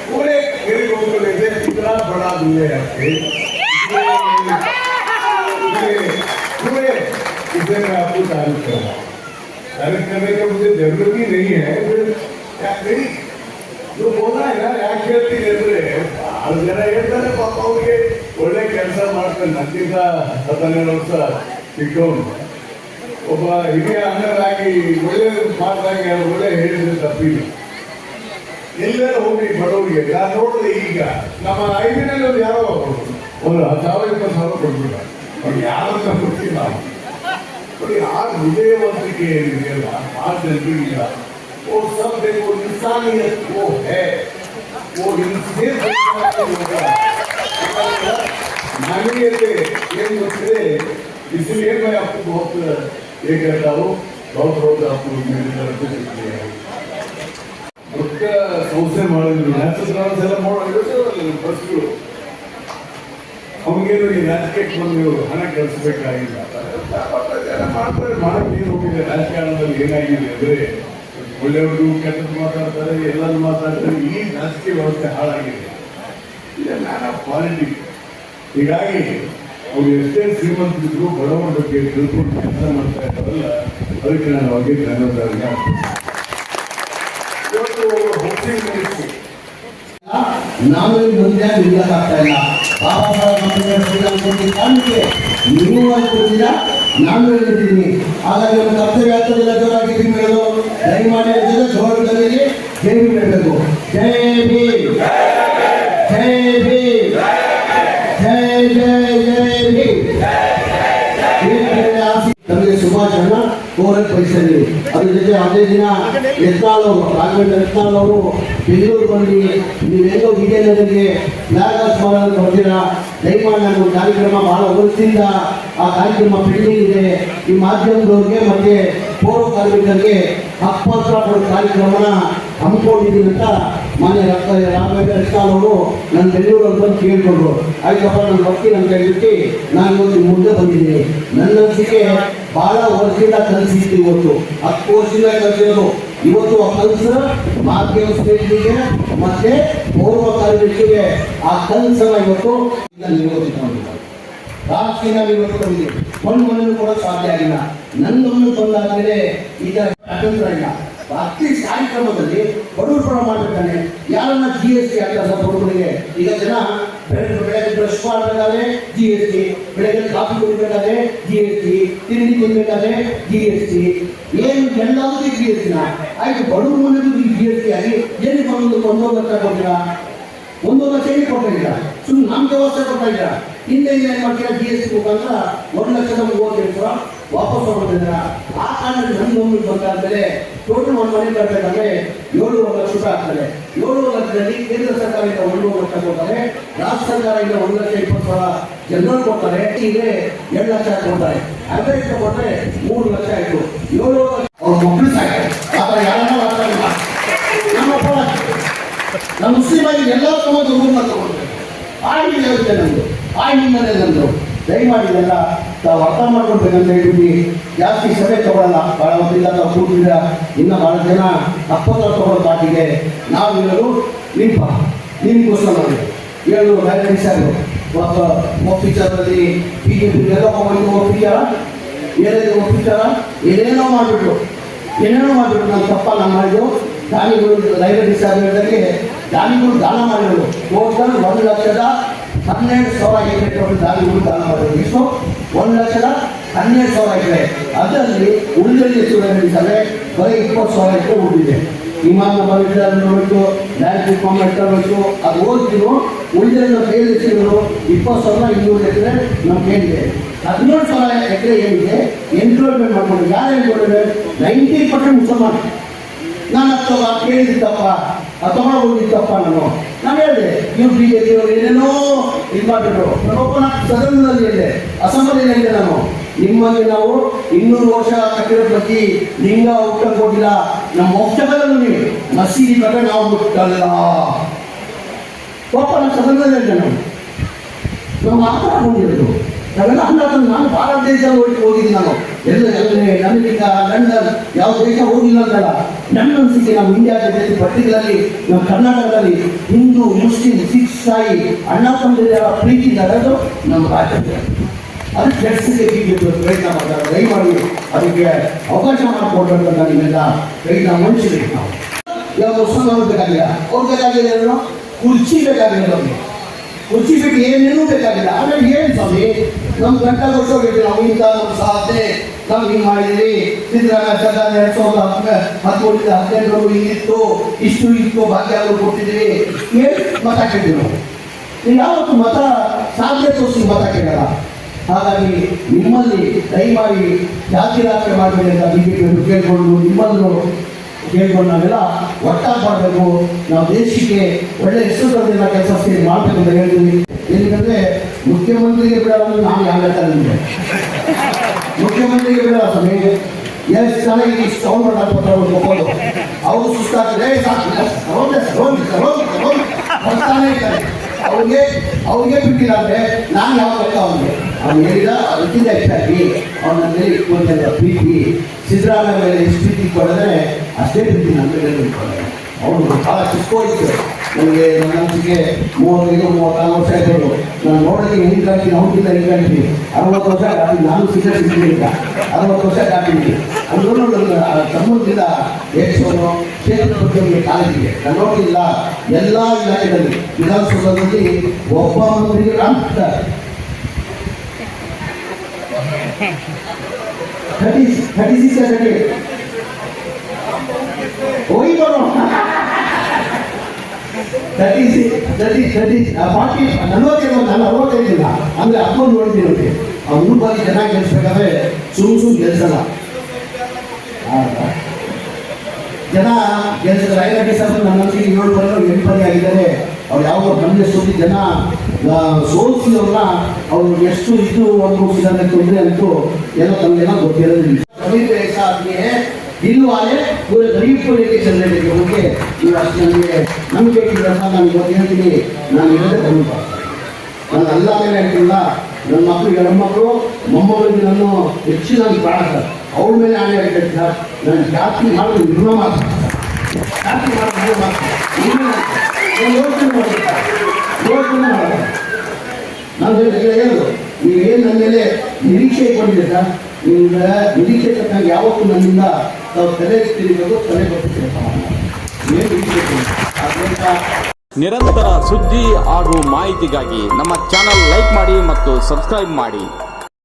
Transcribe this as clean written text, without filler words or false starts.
पूरे गरीबों को लेते इतना बड़ा दुनिया है पूरे इसे मैं आपको तारीफ कर रहा हूँ। तारीफ करने का मुझे जरूरत ही नहीं है। जो बोला है ना ಯಾಕೆ ಹೇಳ್ತೀನಿ ಅಂದ್ರೆ ಆರು ಜನ ಹೇಳ್ತಾರೆ ಪಾಪ ಅವ್ರಿಗೆ ಒಳ್ಳೆ ಕೆಲಸ ಮಾಡ್ತಾರೆ. ನಂದಿಗ 17 ವರ್ಷ ಸಿಕ್ಕವನು ಒಬ್ಬ ಹಿರಿಯ ಅಣ್ಣರಾಗಿ ಒಳ್ಳೆ ಮಾತಾಗಿ ಒಳ್ಳೆ ಹೇಳಿದ್ರೆ ತಪ್ಪಿಲ್ಲ. ಎಲ್ಲರೂ ಹೋಗಿ ಬಡವರಿಗೆ ನಾನು ನೋಡಿದ್ರೆ ಈಗ ನಮ್ಮ ಐದಿನಲ್ಲಿ ಒಂದು ಯಾರೋ ಒಂದು 10,000-20,000 ಕೊಡ್ಬಿಟ್ಟ. ಅವ್ರು ಯಾರಂತ ಗೊತ್ತಿಲ್ಲ. ನೋಡಿ ಆ ಹೃದಯವಂತಿಕೆ ಏನಿದೆಯಲ್ಲ ಆ ಜನರಿಗಿಲ್ಲ. वो सब देखो इंसानियत वो है, वो मानवीयते इसलिए मैं आपको बहुत ये कहता हूँ, बहुत बहुत आपको मेरी तरफ से शुक्रिया है। उसका संस्थೆ ಮಾಡಿದ್ರು ನ್ಯಾಚುರಲ್ಸ್ ಮಾಡಿದ್ರು ಫಸ್ಟ್ ಅವನಿಗೇನು ಈ ರಾಜಕೀಯಕ್ಕೆ ಬಂದು ಹಣ ಕಳಿಸ್ಬೇಕಾಗಿಲ್ಲ. ಮಾಡ್ತಾರೆ ಮಾಡಕ್ಕೆ ಏನು ಹೋಗಿದೆ. ರಾಜಕಾರಣದಲ್ಲಿ ಏನಾಗಿದೆ ಅಂದರೆ ಒಳ್ಳೆಯವರು ಕೆಟ್ಟದ್ದು ಮಾತಾಡ್ತಾರೆ, ಎಲ್ಲರೂ ಮಾತಾಡ್ತಾರೆ. ಈ ರಾಜಕೀಯ ವ್ಯವಸ್ಥೆ ಹಾಳಾಗಿದೆ. ಇದೆ ಮ್ಯಾನ್ ಆಫ್ ಪಾಲಿಟಿಕ್ಸ್. ಹೀಗಾಗಿ ಅವ್ರು ಎಷ್ಟೇ ಶ್ರೀಮಂತರಿದ್ರು ಬಡವರ ಬಗ್ಗೆ ತಿಳ್ಕೊಂಡು ಕೆಲಸ ಮಾಡ್ತಾ ಇದ್ದಾರಲ್ಲ, ಅದಕ್ಕೆ ನಾನು ಅವ್ರಿಗೆ ಧನ್ಯವಾದ. ನಾನು ಮುಂದೆ ನಿಲ್ಲಕ್ಕಾಗ್ತಾ ಇಲ್ಲ. ಬಾಬಾ ಸಾಹೇಬ್ ಅಂಬೇಡ್ಕರ್ ಕಾರಣಕ್ಕೆ ನೀವು ಅನ್ಕೊಳ್ತೀರಾ, ನಾನು ಹೇಳಿದ್ದೀನಿ. ಹಾಗಾಗಿ ನಮ್ಮ ಕರ್ತವ್ಯ ಆಗ್ತದಿಲ್ಲ ಜೋರಾಗಿ ಹೇಳೋದು. ದಯಮಾಡಿ ಜೋರದಲ್ಲಿ ಜೈ ಭೀಮ್ ಹೇಳಬೇಕು. ಜೈ ಭೀಮ್, ಜೈ ಭೀಮ್, ಜೈ ಜೈ ಜೈ ಭೀಮ್. ನಮಗೆ ಸುಭಾಷಣ ಕೋರಕ್ ಬಯಸಲಿ. ಅದ್ರ ಜೊತೆ ಅದೇ ದಿನ ಯತ್ನಾಳ್ ಅವರು, ರಾಘವೇಂದ್ರ ಯತ್ನಾಳ್ ಅವರು ಬೆಂಗಳೂರು ಬಂದು ನೀವೆಲ್ಲೋ ವಿಜಯನಗರಿಗೆ ಫ್ಲಾಗ್ ಹಾಸ್ಟ್ ಮಾಡೋದಕ್ಕೆ ಬರ್ತೀರಾ. ದಯಮಾಡಿ ನಾನು ಕಾರ್ಯಕ್ರಮ ಬಹಳ ವರ್ಷದಿಂದ ಆ ಕಾರ್ಯಕ್ರಮ ಪೆಂಡಿಂಗ್ ಇದೆ. ಈ ಮಾಧ್ಯಮದವ್ರಿಗೆ ಮತ್ತೆ ಪೌರ ಕಾರ್ಮಿಕರಿಗೆ ಹಕ್ಕುಪತ್ರ ಕೊಡೋ ಕಾರ್ಯಕ್ರಮನ ಹಮ್ಮಿಕೊಂಡಿದ್ದೀನಿ ಅಂತ ಮಾನ್ಯ ರಾಘವೇಂದ್ರ ಯತ್ನಾಳ್ ಅವರು ನನ್ನ ಬೆಂಗಳೂರಲ್ಲಿ ಬಂದು ಕೇಳಿಕೊಂಡ್ರು. ಆಯ್ತಪ್ಪ ನಾನು ಬರ್ತೀನಿ ಅಂತ ಹೇಳ್ಬಿಟ್ಟು ನಾನು ಇವತ್ತು ಮುಂದೆ ಬಂದಿದ್ದೀನಿ. ನನ್ನ ಅನಿಸಿಕೆ ಬಹಳ ವರ್ಷದಿಂದ ಕಲಿಸಿತ್ತು. ಇವತ್ತು 10 ವರ್ಷದಿಂದ ಕಲಿಸಿರೋದು. ಇವತ್ತು ಆ ಕನಸು ಮಾಧ್ಯಮ ಸ್ನೇಹಿತರಿಗೆ ಮತ್ತೆ ಪೌರ ಕಾರ್ಮಿಕರಿಗೆ ಆ ಕನಸನ್ನ ಇವತ್ತು ನಿರ್ವಹಿಸಿಕೊಂಡಿದ್ದಾರೆ. ರಾಜಕೀಯ ಇವತ್ತು ಒಂದು ಕೂಡ ಸಾಧ್ಯ ಆಗಿಲ್ಲ. ನನ್ನೊಂದು ಬಂದಾದ್ಮೇಲೆ ಈಗ ಅತಂತ್ರ ಇಲ್ಲ. ಅಟ್ಲೀಸ್ಟ್ ಕಾರ್ಯಕ್ರಮದಲ್ಲಿ ಬಡವರು ಪರ ಮಾಡಬೇಕಾದ್ರೆ ಯಾರನ್ನ GST ಆಗ್ತದೆ ಬಡವರಿಗೆ. ಈಗ ಜನ ಬೆಳಗ್ಗೆ ಬ್ರಷ್ ಮಾಡಬೇಕಾದ್ರೆ GST, ಬೆಳಗ್ಗೆ ಕಾಫಿ ಕುಡಿಬೇಕಾದ್ರೆ GST, ತಿಂಡಿ ತಿನ್ಬೇಕಾದ್ರೆ GST, ಏನು ಎಲ್ಲದಕ್ಕೂ GST. ಆಯ್ತು, ಬಡವರು ಮನೆಗೂ GST ಆಗಿ ಏನಕ್ಕೆ ಒಂದು ಲಕ್ಷ ಕೊಡ್ತೀರಾ? 1 ಲಕ್ಷ ಏನು ಕೊಟ್ಟಿಲ್ಲ, ಸುಮ್ಮನೆ ನಮ್ಮ ವ್ಯವಸ್ಥೆ ಕೊಡ್ತಾ ಇದ್ದೀರಾ. ಹಿಂದೆ ಏನು ಮಾಡ್ತೀರಾ? GST ಮುಖಾಂತರ 1,30,000 ವಾಪಸ್ ತಗೊಂಡಿದ್ದೀರಾ. ಆ ಕಾರಣಕ್ಕೆ ನನ್ನ ಗಮನಕ್ಕೆ ಬಂದಾದ್ಮೇಲೆ ಟೋಟಲ್ ಒಂದು ಮನೆ ಕಟ್ಟಬೇಕಾದ್ರೆ 7 ಲಕ್ಷ ರೂಪಾಯಿ ಆಗ್ತದೆ. 7 ಲಕ್ಷದಲ್ಲಿ ಕೇಂದ್ರ ಸರ್ಕಾರದಿಂದ 1 ಲಕ್ಷ ಕೊಡ್ತಾರೆ, ರಾಜ್ಯ ಸರ್ಕಾರದಿಂದ 1,20,000 ಜನರು ಕೊಡ್ತಾರೆ. ಈಗ 2 ಲಕ್ಷ ಕೊಡ್ತಾರೆ. ಅವರೇಜ್ ಕೊಟ್ಟರೆ 3 ಲಕ್ಷ ಆಯಿತು. 7 ಲಕ್ಷ ಅವ್ರ ಮಕ್ಕಳು ಸಾಕು. ಆ ಥರ ಯಾರನ್ನೂ ಆಗ್ತಾ ಇಲ್ಲ. ನಮ್ಮ ಮುಸ್ಲಿಮಾಗಿ ಎಲ್ಲ ತಗೊಂಡು ಊರನ್ನ ತಗೊಂಡ್ರೆ ಆಯ್ಕೆ ಹೇಳುತ್ತೆ ನಮ್ಮದು, ಆಯ್ನಿಂದಲೇ ನಮ್ಮದು. ದಯಮಾಡಿ ಎಲ್ಲ ತಾವು ಅರ್ಥ ಮಾಡ್ಕೊಳ್ಬೇಕಂತ ಹೇಳ್ಬಿಟ್ಟು ಜಾಸ್ತಿ ಸಭೆ ತಗೊಳ್ಳಲ್ಲ. ಭಾಳ ಹೊತ್ತಿಲ್ಲ ತಾವು ಕೂತಿಲ್ಲ. ಇನ್ನು ಭಾಳ ಜನ ಅಪ್ಪತ್ರ ತಗೊಳ್ಳೋ ಪಾರ್ಟಿಗೆ ನಾವು ಹೇಳೋದು ನಿಮ್ಗೋಸ್ಕರ ಮಾಡಿ ಹೇಳು. ಲೈಬ್ರರಿ ಸಾರು ಒಪ್ಪಿಚಾರದಲ್ಲಿ BJP ಎಲ್ಲ ಒಪ್ಪಿಚಾರ ಏನೇನು ಒಪ್ಪಿಚಾರ ಏನೇನೋ ಮಾಡಿಬಿಟ್ರು ನಾನು ತಪ್ಪ ನಾನು ಮಾಡಿದ್ದು. ದಾನಿಗಳು ಲೈಬ್ರರಿ ಸಾರ್ ಹೇಳಿದಾಗೆ ದಾನಿಗಳು ದಾನ ಮಾಡಿರೋದು ಟೋಟಲ್ 1,12,000 ಎಕರೆ ದಾನಿಗಳು ದಾನ ಮಾಡಿರೋದು. ಇಷ್ಟು 1,12,000 ಎಕರೆ. ಅದರಲ್ಲಿ ಉಳಿದಲ್ಲಿ ಎಷ್ಟು ಹೇಳಿದ್ದಾರೆ? ಬರೀ 20,000 ಎಕರೆ ಉಳಿದಿದೆ. ವಿಮಾನ ನೋಡಬೇಕು, ಡೈರೆಕ್ಟ್ ಫಾರ್ಮ್ ಇಟ್ಕೊಳ್ಬೇಕು. ಅದು ಓದ್ತೀವಿ. ಉಳಿದ ಕೈಯಲ್ಲಿ ಹೆಚ್ಚಿದ್ರು 20,200 ಎಕರೆ ನಮ್ಮ ಕೈಲಿದೆ. 17,000 ಎಕರೆ ಏನಿದೆ ಎನ್ಕ್ರೋಚ್ಮೆಂಟ್ ಮಾಡ್ಕೊಂಡು ಯಾರು ಹೇಳ್ಕೊಂಡಿದ್ದಾರೆ? 90% ಮುಸಲ್ಮಾನ. ನಾನು ಕೇಳಿದ್ದಪ್ಪ ತಗೊಂಡೋಗಿದ್ದಪ್ಪ. ನಾನು ಹೇಳಿದೆ ನೀವು BJP ಅವರು ಏನೇನೋ ಇದು ಮಾಡಿಬಿಟ್ರು. ನಾನೊಬ್ಬನ ಸದನದಲ್ಲಿ ಹೇಳಿದೆ, ಅಸೆಂಬ್ಲಿಯಲ್ಲಿ ಹೇಳಿದೆ ನಾನು, ನಿಮ್ಮಲ್ಲಿ ನಾವು 200 ವರ್ಷ ಕಟ್ಟಿರೋ ಬಗ್ಗೆ ಲಿಂಗ ಊಟ ಕೊಟ್ಟಿಲ್ಲ. ನಮ್ಮ ಮೊತ್ತಗಳನ್ನು ನೀವು ಮಸೀದಿ ಬಗ್ಗೆ ನಾವು ಮುಟ್ಟಲ್ಲ. ಪಾಪ ನಾನು ಸದನದಲ್ಲಿ ಹೇಳಿದೆ. ನಾವು ಮಾತಾಡ್ಕೊಂಡಿರೋದು ನಾವೆಲ್ಲ ಅಂದಾಜು ನಾನು ಭಾರತ ದೇಶದಲ್ಲಿ ಹೋಗಿದ್ದೀನಿ. ನಾನು ಎಲ್ಲ ಅಮೆರಿಕ ಲಂಡನ್ ಯಾವ ದೇಶ ಹೋಗಿಲ್ಲ ಅಂತಲ್ಲ. ನನ್ನ ಅನಿಸಿಕೆ ನಮ್ಮ ಇಂಡಿಯಾ ಜೊತೆ ಪರ್ಟಿಕ್ಯುಲರ್ಲಿ ನಮ್ಮ ಕರ್ನಾಟಕದಲ್ಲಿ ಹಿಂದೂ ಮುಸ್ಲಿಂ ಸಿಖ್ ಸಾಯಿ ಅಣ್ಣ ತಮ್ಮಂದಿರ ಪ್ರೀತಿ ನಡೆದು ನಮ್ಮ ರಾಜ್ಯದಲ್ಲಿ ಅದು ಕೆಲಸಕ್ಕೆ ಪ್ರಯತ್ನ ಮಾಡ್ತಾರೆ. ದಯಮಾಡಿ ಅದಕ್ಕೆ ಅವಕಾಶ ಮಾಡಿಕೊಡ್ಬೇಕು ಅಂತ ನಿಮ್ಮೆಲ್ಲ ಕೈನ ಮನುಷ್ಯರಿಗೆ ನಾವು ಯಾವ ಮುಸಲ್ಮಾನರು ಬೇಕಾಗಿಲ್ಲ, ಅವ್ರು ಬೇಕಾಗಿಲ್ಲ ಏನೋ ಕುರ್ಚಿ ಬೇಕಾಗಿಲ್ಲ, ನಮಗೆ ಕುರ್ಚಿ ಬಿಟ್ಟು ಏನೇನೂ ಬೇಕಾಗಿಲ್ಲ. ಆಮೇಲೆ ಏನು ಸ್ವಾಮಿ ನಮ್ಮ ಗಂಟ ಗೊತ್ತೋಗಿದ್ವಿ ನಾವು ಇಂಥ ನಮ್ಮ ಸಾಧನೆ ನಾವು ಹಿಂಗೆ ಮಾಡಿದ್ವಿ. ಸಿದ್ದರಾಮಯ್ಯ ಸರ್ಕಾರ 2013 ಹಿಂಗಿತ್ತು, ಇಷ್ಟು ಭಾಗ್ಯಗಳು ಕೊಟ್ಟಿದ್ವಿ, ಏನು ಮತ ಕೇಳಿದ್ವಿ ನಾವು. ನೀವು ಯಾವತ್ತು ಮತ ಸಾಧ್ಯ ತೋರಿಸಿ ಮತ ಕೇಳಲ್ಲ. ಹಾಗಾಗಿ ನಿಮ್ಮಲ್ಲಿ ದಯಮಾಡಿ ಜಾತಿ ರಾಜಕೀಯ ಮಾಡಬೇಡಿ ಅಂತ ಬಿಜೆಪಿ ಕೇಳಿಕೊಂಡು ನಿಮ್ಮನ್ನು ಕೇಳ್ಕೊಂಡು ನಾವೆಲ್ಲ ಒಟ್ಟಾಗಿ ಮಾಡಬೇಕು. ನಾವು ದೇಶಕ್ಕೆ ಒಳ್ಳೆ ಹೆಸರು ತಂದಿಲ್ಲ ಕೆಲಸ ಮಾಡಬೇಕು ಅಂತ ಹೇಳ್ತೀವಿ. ಏನಂದರೆ ಮುಖ್ಯಮಂತ್ರಿಗೆ ಬಿಡೋದು ನಾನು ಯಾವ ನಿಮಗೆ ಮುಖ್ಯಮಂತ್ರಿಗೆ ಬಿಡೋ ಸಮಯ ಎಷ್ಟು ಚೆನ್ನಾಗಿ ಸೌಂಡ್ ಪತ್ರ ಹೋಗೋದು ಅವರು ಸುಸ್ತಾಗ್ತದೆ ಬರ್ತಾನೆ ಇರ್ತಾರೆ. ಅವ್ರಿಗೆ ಬಿಟ್ಟಿಲ್ಲ ಅಂದರೆ ನಾನು ಯಾವ ಲೆಕ್ಕ ಅವ್ನು ಹೇಳಿದ ಅದಕ್ಕಿಂತ ಹೆಚ್ಚಾಗಿ ಅವನ ಮೇಲೆ ಇಟ್ಕೊಂಡ ಪ್ರೀತಿ ಸಿದ್ದರಾಮಯ್ಯ ಮೇಲೆ ಎಷ್ಟು ಪ್ರೀತಿ ಕೊಡಿದ್ರೆ ಅಷ್ಟೇ ಪ್ರೀತಿ ನನ್ನ ಮೇಲೆ ಇಟ್ಕೊಂಡೆ. ಅವನು ಭಾಳ ಚಿಕ್ಕೋಯ್ತು ನನಗೆ. ನನ್ನ ಅನಿಸಿಕೆ 35-36 ವರ್ಷ ಆಯ್ತು. ನಾನು ನೋಡೋಕ್ಕೆ ಹೆಂಗೆ ಕಾಣ್ತೀನಿ, ಅವ್ನಿಗಿಂತ ಹೆಂಗೆ ಕಾಣ್ತೀನಿ. 60 ವರ್ಷ ಕಾಣ್ತೀನಿ, ನಾನು ಸಿದ್ಧಿ ಇಲ್ಲ 60 ವರ್ಷ ಕಾಣ್ತೀನಿ. ಅಂದ್ರೂ ನನ್ನ ಸಂಬಂಧದಿಂದ ಹೆಚ್ಚೋನು ಕ್ಷೇತ್ರದ ಬಗ್ಗೆ ಕಾಳಜಿಗೆ ನಾನು ನೋಡಿಲ್ಲ. ಎಲ್ಲ ಇಲಾಖೆಗಳಲ್ಲಿ ವಿಧಾನಸೌಧದಲ್ಲಿ ಒಬ್ಬ ಮಂತ್ರಿಗೆ ಕಾಣ್ತಾರೆ 36 ಹೋಗಿ ಬರೋ 40 ನಾನು 65 ಅಂದರೆ 11 ನೋಡ್ತೀನಿ. ಆ 3 ಬಾರಿ ಚೆನ್ನಾಗಿ ಗೆಲ್ಲಿಸ್ಬೇಕಾದ್ರೆ ಸುಮ್ ಗೆಲ್ಸಲ್ಲ. ಜನ ಗೆಲ್ಸಿದ್ರೆ ಐರಡ್ಡಿ ಸಾಹೇಬ್ ನನ್ನ ಮನಸ್ಸಿಗೆ 7 ಬಾರಿ 8 ಬಾರಿ ಆಗಿದ್ದಾರೆ. ಅವ್ರು ಯಾವ ನಮಗೆ ಸೋತಿ ಜನ ಸೋಲಿಸಿದವ್ರನ್ನ ಅವ್ರು ಎಷ್ಟು ಇದು ಅನುಭವಿಸಿದ್ದಾರೆ ತೊಂದರೆ ಅಂತೂ ಏನೋ ತಮಗೆಲ್ಲ ಗೊತ್ತಿರೋದಿಲ್ಲ. ಇಲ್ಲವಾದರೆ पूरे गरीब को लेके चलने के लिए ನೀವು ಅಷ್ಟು ನಮಗೆ ನಾನು ಇವತ್ತು ಹೇಳ್ತೀನಿ. ನಾನು ಇರೋದೇ ಗರೀಬ. ನಾನು ಅಲ್ಲ ಮೇಲೆ ಹೇಳ್ತಿಲ್ಲ. ನನ್ನ ಮಕ್ಕಳು ಹೆಣ್ಮಕ್ಳು ಮೊಮ್ಮಗಳಿಗೆ ನಾನು ಹೆಚ್ಚಿನಾಗಿ ಪ್ರಾಣಿಸ್ತಾರೆ. ಅವ್ರ ಮೇಲೆ ಆಣೆ ಹೇಳ್ತಾರೆ ಸರ್. ನಾನು ಜಾಸ್ತಿ ಮಾಡೋದು ನಿರ್ಮ ಮಾಡ್ತೀನಿ. ಜಾಸ್ತಿ ಮಾಡೋದು ಯೋಚನೆ ಮಾಡೋದು ನಾನು ಹೇಳೋದು ನೀವೇನು ನನ್ನ ಮೇಲೆ ನಿರೀಕ್ಷೆ ಇಟ್ಕೊಂಡಿದ್ದೆ ಸರ್. ನಿಮ್ಗೆ ನಿರೀಕ್ಷೆ ತಕ್ಕಂಗೆ ಯಾವತ್ತೂ ನನ್ನಿಂದ ನಾವು ತಲೆ ತಿರುಗೋದು ತಲೆ ಬರ್ತಿದ್ದೆ. ನಿರಂತರ ಸುದ್ದಿ ಹಾಗೂ ಮಾಹಿತಿಗಾಗಿ ನಮ್ಮ ಚಾನಲ್ ಲೈಕ್ ಮಾಡಿ ಮತ್ತು ಸಬ್ಸ್ಕ್ರೈಬ್ ಮಾಡಿ.